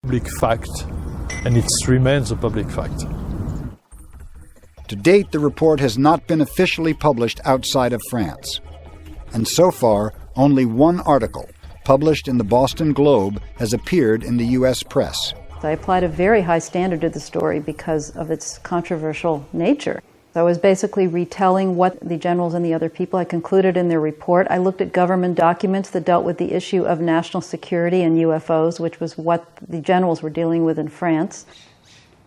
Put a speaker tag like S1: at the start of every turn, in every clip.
S1: public fact, and it remains a public fact.
S2: To date, the report has not been officially published outside of France. And so far, only one article, published in the Boston Globe, has appeared in the U.S. press.
S3: I applied a very high standard to the story because of its controversial nature. I was basically retelling what the generals and the other people had concluded in their report. I looked at government documents that dealt with the issue of national security and UFOs, which was what the generals were dealing with in France.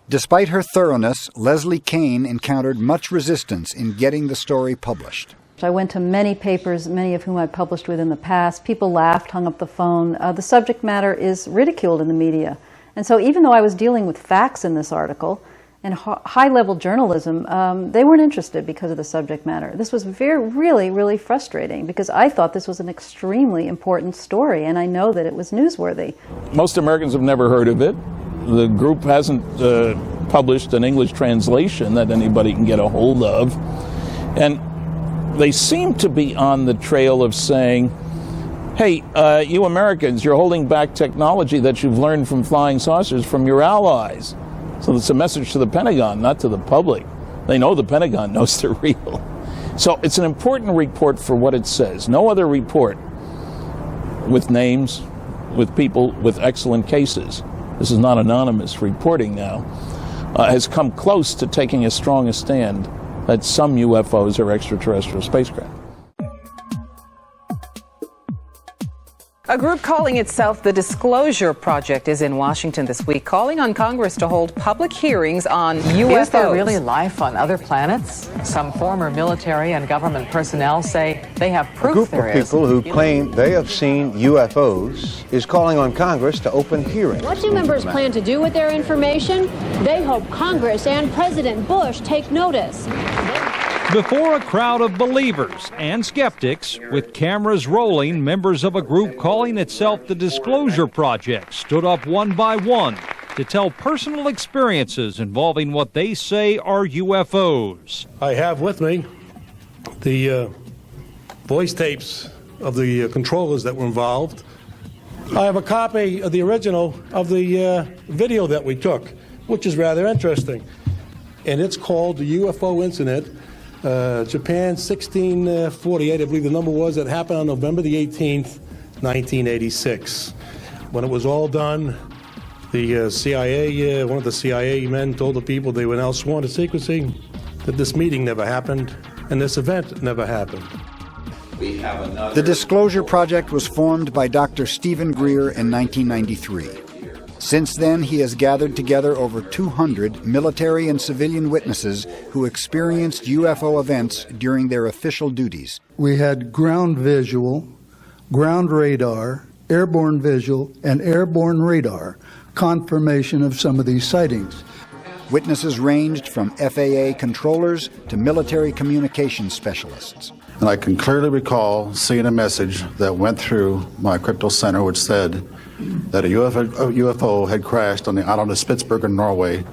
S2: Despite her thoroughness, Leslie Kean encountered much resistance in getting the story published.
S3: I went to many papers, many of whom I published with in the past. People laughed, hung up the phone. The subject matter is ridiculed in the media. And so even though I was dealing with facts in this article and high-level journalism, they weren't interested because of the subject matter. This was really frustrating because I thought this was an extremely important story, and I know that it was newsworthy.
S4: Most Americans have never heard of it. The group hasn't published an English translation that anybody can get a hold of. And they seem to be on the trail of saying, hey, you Americans, you're holding back technology that you've learned from flying saucers from your allies. So it's a message to the Pentagon, not to the public. They know the Pentagon knows they're real. So it's an important report for what it says. No other report with names, with people with excellent cases, this is not anonymous reporting now, has come close to taking as strong a stand that some UFOs are extraterrestrial spacecraft.
S5: A group calling itself the Disclosure Project is in Washington this week, calling on Congress to hold public hearings on UFOs.
S6: Is there really life on other planets? Some former military and government personnel say they have proof there is.
S7: A group of people who claim they have seen UFOs is calling on Congress to open hearings.
S8: What do members plan to do with their information? They hope Congress and President Bush take notice.
S9: Before a crowd of believers and skeptics, with cameras rolling, members of a group calling itself the Disclosure Project stood up one by one to tell personal experiences involving what they say are UFOs.
S10: I have with me the voice tapes of the controllers that were involved. I have a copy of the original of the video that we took, which is rather interesting. And it's called the UFO Incident. Japan 1648, I believe the number was, that happened on November the 18th, 1986. When it was all done, the CIA, one of the CIA men told the people they were now sworn to secrecy that this meeting never happened and this event never happened.
S2: The Disclosure Project was formed by Dr. Stephen Greer in 1993. Since then, he has gathered together over 200 military and civilian witnesses who experienced UFO events during their official duties.
S11: We had ground visual, ground radar, airborne visual, and airborne radar confirmation of some of these sightings.
S2: Witnesses ranged from FAA controllers to military communications specialists.
S12: And I can clearly recall seeing a message that went through my crypto center which said that a UFO had crashed on the island of Spitsbergen, Norway,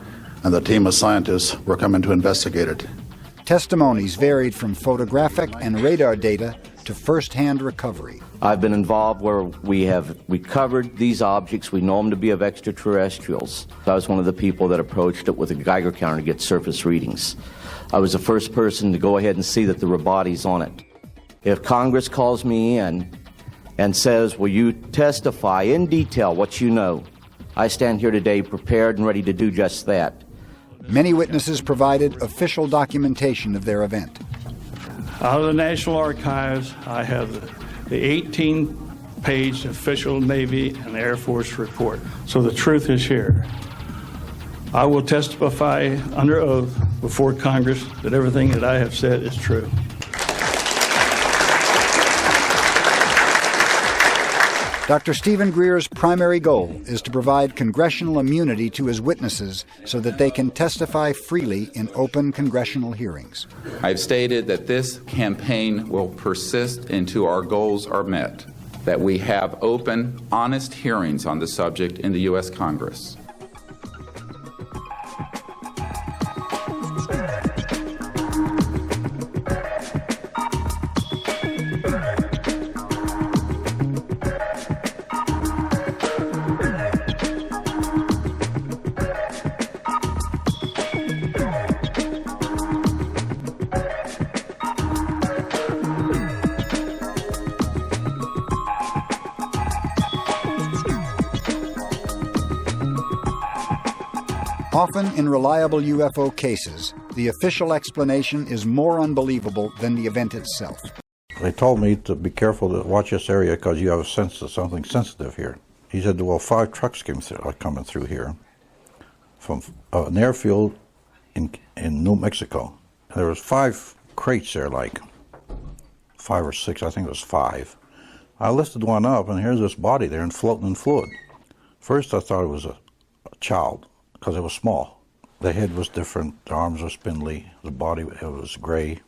S12: and the team of scientists were coming to investigate it.
S2: Testimonies varied from photographic and radar data to first-hand recovery.
S13: I've been involved where we have recovered these objects. We know them to be of extraterrestrials. I was one of the people that approached it with a Geiger counter to get surface readings. I was the first person to go ahead and see that there were bodies on it. If Congress calls me in and says, will you testify in detail what you know, I stand here today prepared and ready to do just that.
S2: Many witnesses provided official documentation of their event.
S14: Out of the National Archives, I have the 18-page official Navy and Air Force report. So the truth is here. I will testify under oath before Congress that everything that I have said is true.
S2: Dr. Stephen Greer's primary goal is to provide congressional immunity to his witnesses so that they can testify freely in open congressional hearings.
S15: I've stated that this campaign will persist until our goals are met, that we have open, honest hearings on the subject in the U.S. Congress.
S2: Often in reliable UFO cases, the official explanation is more unbelievable than the event itself.
S16: They told me to be careful to watch this area because you have a sense of something sensitive here. He said, well, 5 trucks are coming through here from an airfield in New Mexico. And there was 5 crates there, like 5 or 6, I think it was 5. I lifted one up, and here's this body there and floating in fluid. First, I thought it was a child because it was small. The head was different, the arms were spindly, the body it was gray.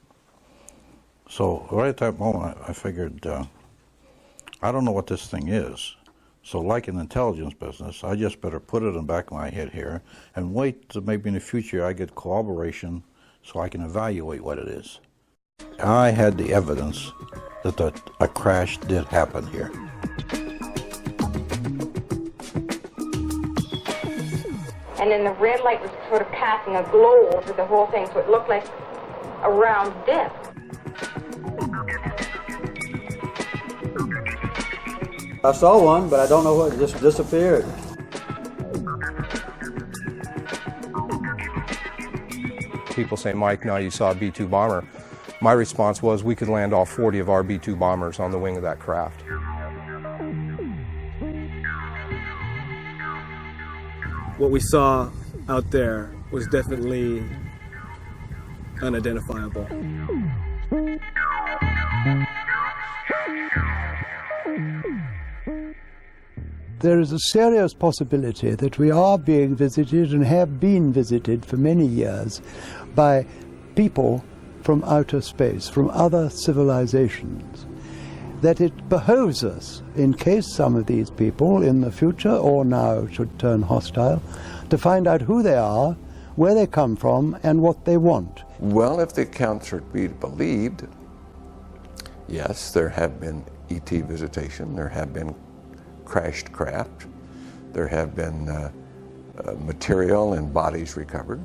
S16: So right at that moment, I figured, I don't know what this thing is. So like in the intelligence business, I just better put it in the back of my head here and wait till maybe in the future I get corroboration so I can evaluate what it is. I had the evidence that a crash did happen here.
S17: And then the red light was sort of casting a glow over the whole thing, so it looked like a round disc.
S18: I saw one, but I don't know what, it just disappeared.
S19: People say, Mike, now you saw a B-2 bomber. My response was, we could land all 40 of our B-2 bombers on the wing of that craft.
S20: What we saw out there was definitely unidentifiable.
S21: There is a serious possibility that we are being visited and have been visited for many years by people from outer space, from other civilizations. That it behoves us, in case some of these people in the future or now should turn hostile, to find out who they are, where they come from, and what they want.
S22: Well, if the accounts are to be believed, yes, there have been ET visitation, there have been crashed craft, there have been material and bodies recovered,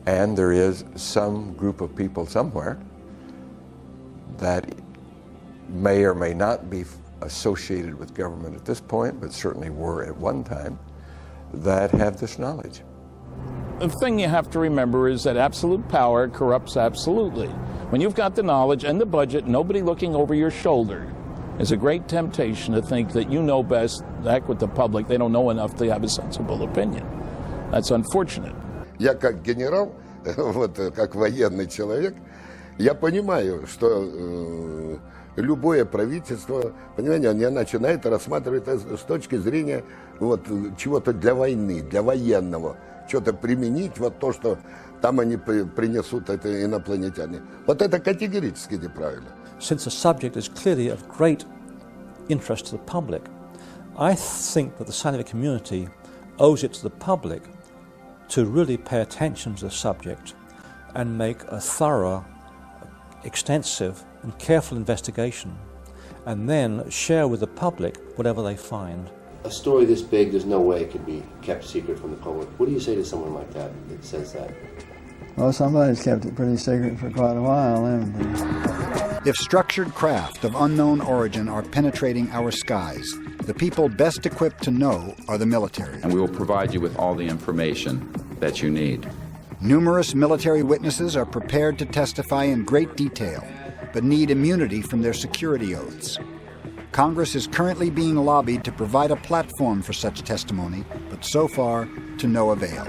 S22: and there is some group of people somewhere that may or may not be associated with government at this point, but certainly were at one time, that have this knowledge.
S4: The thing you have to remember is that absolute power corrupts absolutely. When you've got the knowledge and the budget, nobody looking over your shoulder, it's a great temptation to think that you know best. The heck with the public, they don't know enough to have a sensible opinion. That's unfortunate.
S23: Я как генерал, вот как военный человек, я понимаю, что любое правительство, понимаете, оно начинает рассматривать это с точки зрения вот чего-то для войны, для военного, что-то применить, вот то, что там они принесут, это инопланетяне. Вот это категорически неправильно.
S24: Since the subject is clearly of great interest to the public, I think that the scientific community owes it to the public to really pay attention to the subject and make a thorough, extensive and careful investigation, and then share with the public whatever they find.
S25: A story this big, there's no way it could be kept secret from the public. What do you say to someone like that that says that?
S18: Well, somebody's kept it pretty secret for quite a while, haven't they?
S2: If structured craft of unknown origin are penetrating our skies, the people best equipped to know are the military.
S15: And we will provide you with all the information that you need.
S2: Numerous military witnesses are prepared to testify in great detail, but need immunity from their security oaths. Congress is currently being lobbied to provide a platform for such testimony, but so far, to no avail.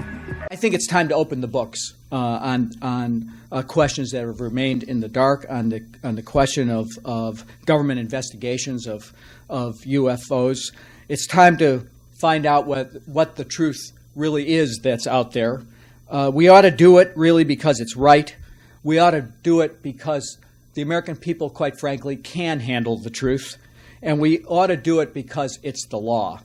S26: I think it's time to open the books on questions that have remained in the dark, on the question of government investigations of UFOs. It's time to find out what the truth really is that's out there. We ought to do it really because it's right. We ought to do it because the American people, quite frankly, can handle the truth. And we ought to do it because it's the law.